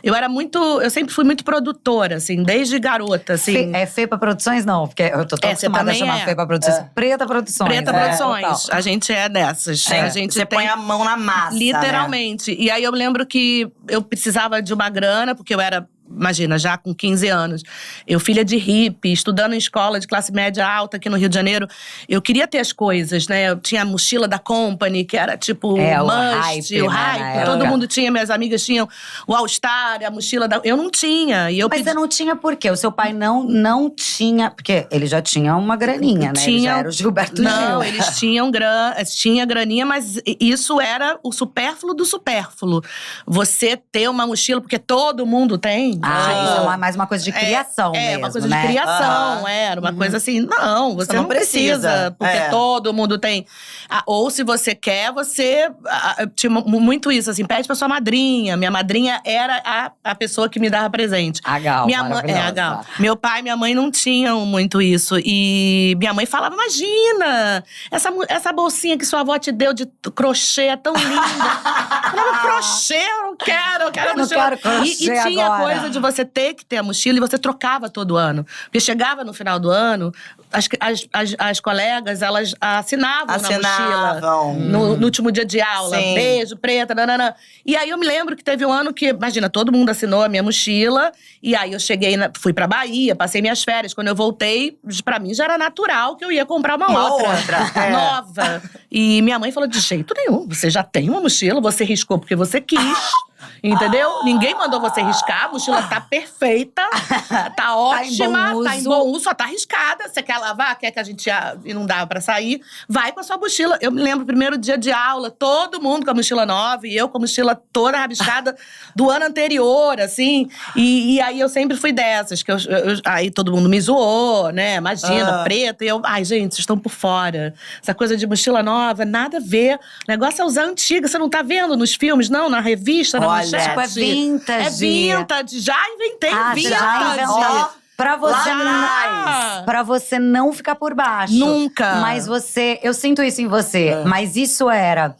Eu sempre fui muito produtora, assim, desde garota, assim. É Fepa Produções, não, porque eu tô tão acostumada a chamar Fepa Produções. Preta Produções. Preta Produções. A gente é dessas. A gente Você põe a mão na massa, literalmente. Né? E aí eu lembro que eu precisava de uma grana, porque eu era… Imagina, já com 15 anos. Eu, filha de hippie, estudando em escola de classe média alta aqui no Rio de Janeiro. Eu queria ter as coisas, né? Eu tinha a mochila da Company, que era tipo must, o hype. Todo mundo tinha, minhas amigas tinham o All Star, a mochila da… Eu não tinha. Mas você não tinha por quê? O seu pai não tinha… Porque ele já tinha uma graninha, né? Ele já era o Gilberto Gil. Não, eles tinham tinha graninha, mas isso era o supérfluo do supérfluo. Você ter uma mochila, porque todo mundo tem. Isso é mais uma coisa de criação mesmo, uma coisa né? de criação, era uma coisa assim… Não, você não precisa, porque todo mundo tem. Ou se você quer, você… Tinha muito isso, assim, pede pra sua madrinha. Minha madrinha era a pessoa que me dava presente. A Gal, a Gal. Meu pai e minha mãe não tinham muito isso. E minha mãe falava, imagina, essa bolsinha que sua avó te deu de crochê é tão linda. Eu falava, crochê, eu quero a mochila. E tinha agora. Coisa de você ter que ter a mochila e você trocava todo ano. Porque chegava no final do ano, as colegas, elas assinavam na mochila. No último dia de aula. Sim. Beijo, preta, nananã. E aí eu me lembro que teve um ano que, imagina, todo mundo assinou a minha mochila. E aí eu fui pra Bahia, passei minhas férias. Quando eu voltei, pra mim já era natural que eu ia comprar uma outra. Nova. E minha mãe falou, de jeito nenhum, você já tem uma mochila, você riscou porque você quis. Entendeu? Ninguém mandou você riscar, a mochila tá perfeita, tá ótima, tá em bom uso, só tá riscada. Você quer lavar, quer que a gente e não dá pra sair, vai com a sua mochila. Eu me lembro, primeiro dia de aula, todo mundo com a mochila nova e eu com a mochila toda rabiscada do ano anterior, assim. E aí eu sempre fui dessas, que aí todo mundo me zoou, né? Imagina, preta. E eu, ai, gente, vocês estão por fora. Essa coisa de mochila nova, nada a ver. O negócio é usar antiga, você não tá vendo nos filmes, não, na revista, na manchete. Tipo, é vintage. É vintage. Já inventei vintage. Já inventou. Pra você não ficar por baixo. Nunca. Mas eu sinto isso em você. Mas isso era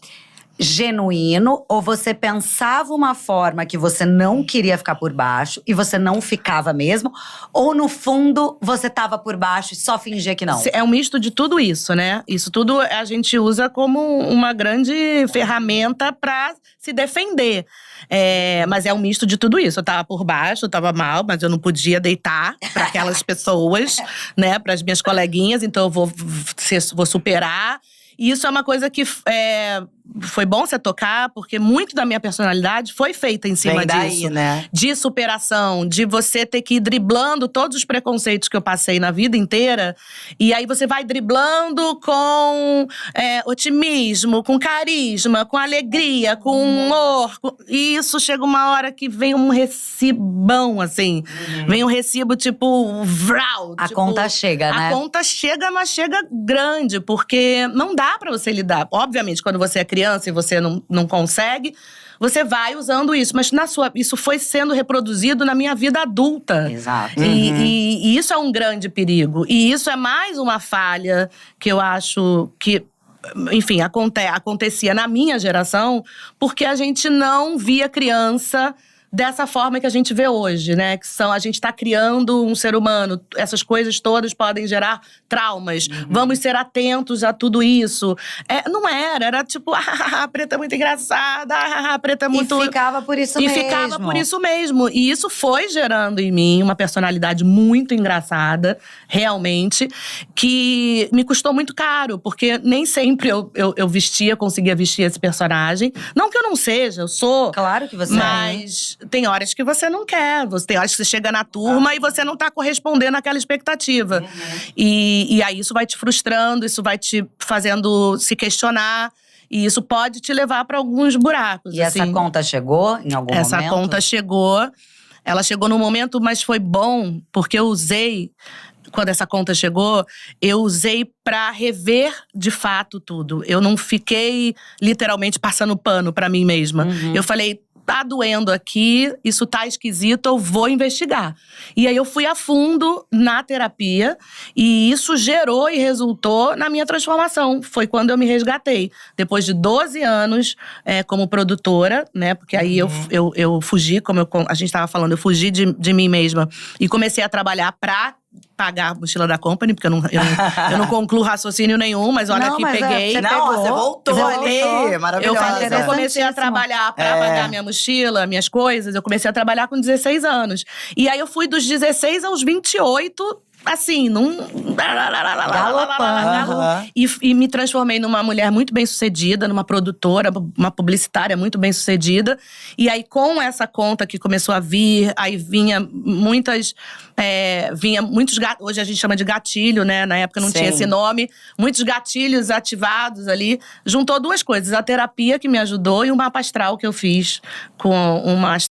genuíno, ou você pensava uma forma que você não queria ficar por baixo e você não ficava mesmo, ou no fundo você tava por baixo e só fingia que não? É um misto de tudo isso, né? Isso tudo a gente usa como uma grande ferramenta pra se defender. Mas é um misto de tudo isso. Eu tava por baixo, eu tava mal, mas eu não podia deitar pra aquelas pessoas, né? Pras minhas coleguinhas, então eu vou superar. E isso é uma coisa que foi bom você tocar, porque muito da minha personalidade foi feita em cima disso. Né? De superação, de você ter que ir driblando todos os preconceitos que eu passei na vida inteira. E aí você vai driblando com otimismo, com carisma, com alegria, com humor. E isso chega uma hora que vem um recibão, assim. Vem um recibo tipo… Vral, a conta chega, né? A conta chega, mas chega grande, porque não dá pra você lidar. Obviamente, quando você é criança e você não consegue, você vai usando isso. Mas isso foi sendo reproduzido na minha vida adulta. Exato. E isso é um grande perigo. E isso é mais uma falha que eu acho que… Enfim, acontecia na minha geração, porque a gente não via criança dessa forma que a gente vê hoje, né? Que a gente tá criando um ser humano. Essas coisas todas podem gerar traumas. Vamos ser atentos a tudo isso. Não era tipo, a preta é muito engraçada, a preta é muito… E ficava por isso mesmo. E ficava por isso mesmo. E isso foi gerando em mim uma personalidade muito engraçada, realmente, que me custou muito caro, porque nem sempre eu conseguia vestir esse personagem. Não que eu não seja, eu sou. Claro que você mas tem horas que você não quer. Tem horas que você chega na turma e você não tá correspondendo àquela expectativa. E aí isso vai te frustrando, isso vai te fazendo se questionar. E isso pode te levar para alguns buracos. E essa conta chegou em algum momento? Essa conta chegou. Ela chegou num momento, mas foi bom, porque eu usei… Quando essa conta chegou, eu usei pra rever de fato tudo. Eu não fiquei literalmente passando pano pra mim mesma. Eu falei… tá doendo aqui, isso tá esquisito, eu vou investigar. E aí eu fui a fundo na terapia e isso gerou e resultou na minha transformação. Foi quando eu me resgatei. Depois de 12 anos como produtora, né? Porque aí eu fugi, como a gente tava falando, eu fugi de mim mesma e comecei a trabalhar pra pagar a mochila da Company, porque eu não concluo raciocínio nenhum, mas olha Não, aqui, mas peguei. Você voltou ali, maravilhosa. Eu comecei a trabalhar pra pagar minha mochila, minhas coisas. Eu comecei a trabalhar com 16 anos. E aí eu fui dos 16 aos 28… assim, galopando. E me transformei numa mulher muito bem-sucedida, numa produtora, uma publicitária muito bem-sucedida. E aí, com essa conta que começou a vir, aí vinha muitos hoje a gente chama de gatilho, né? Na época não tinha esse nome. Muitos gatilhos ativados ali. Juntou duas coisas, a terapia que me ajudou e o mapa astral que eu fiz com uma